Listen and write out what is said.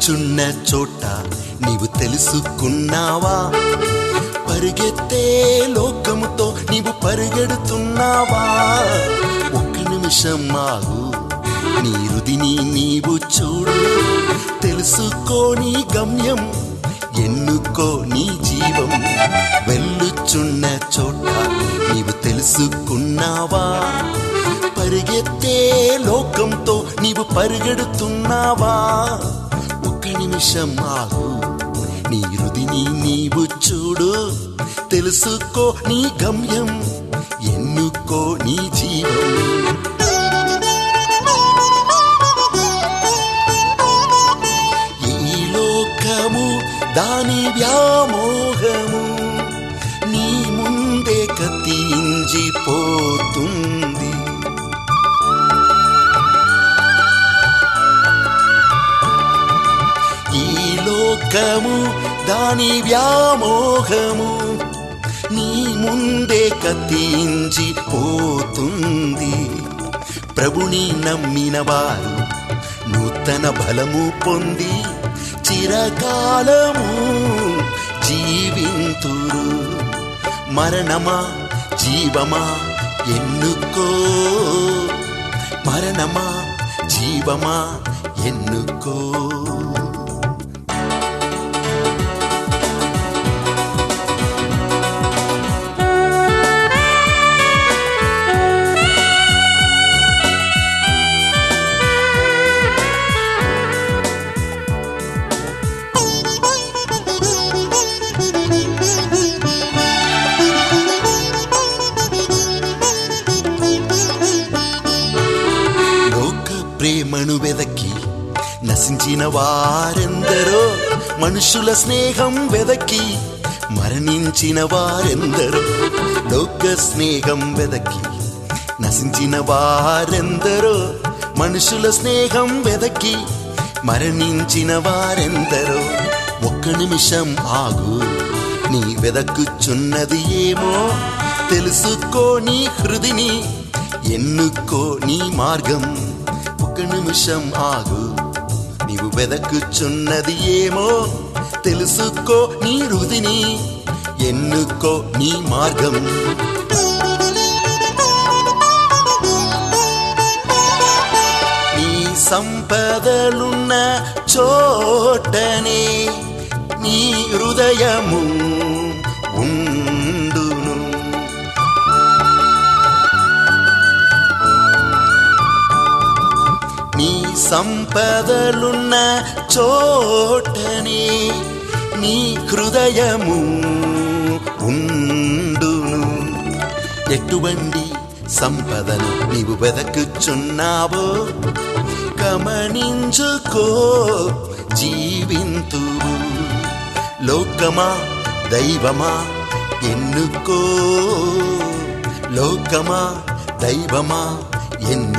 వెళ్ళుచున్న చోట నీవు తెలుసుకున్నావా? పరిగెత్తే లోకముతో నీవు పరిగెడుతున్నావా? ఒక్క నిమిషం ఆగు, నీ హృదిని నీవు చూడు, తెలుసుకో నీ గమ్యం, ఎన్నుకో నీ జీవం. వెళ్ళుచున్న చోట నీవు తెలుసుకున్నావా? పరిగెత్తే లోకంతో నీవు పరిగెడుతున్నావా? ఒక్క నిమిషం ఆగు, నీ హృదిని నీవు చూడు, తెలుసుకో నీ గమ్యం, ఎన్నుకో నీ జీవం. ఈ లోకము దాని వ్యామోహము నీ ముందే కత్తించిపోతుంది. ఈ లోకము దాని వ్యామోహము నీ ముందే కత్తించిపోతుంది. ప్రభుని నమ్మిన వారు నూతన బలము పొంది చిరకాలము జీవింతురు. మరణమా జీవమా ఎన్నుకో, మరణమా జీవమా ఎన్నుకో. ప్రేమను వెదకి నశించిన వారెందరో, మనుషుల స్నేహం వెదకి మరణించిన వారెందరో. లోక స్నేహం వెదకి నశించిన వారెందరో, మనుషుల స్నేహం వెదకి మరణించిన వారెందరో. ఒక్క నిమిషం ఆగు, నీ వెదకుచున్నది ఏమో, తెలుసుకో నీ హృదిని, ఎన్నుకో నీ మార్గం. ఒక్క నిమిషం ఆగు, నీవు వెదకుచున్నది ఏమో, తెలుసుకో నీ హృదిని, ఎన్నుకో నీ మార్గం. నీ సంపదలున్న చోటనే నీ హృదయము ఉండును. నీ సంపదలున్న చోటనే నీ హృదయము ఉండును. ఎటువంటి సంపదను నీవు వెదకుచున్నావో గమనించుకో, జీవింతువు. లోకమా దైవమా ఎన్నుకో, లోకమా దైవమా ఎన్నుకో.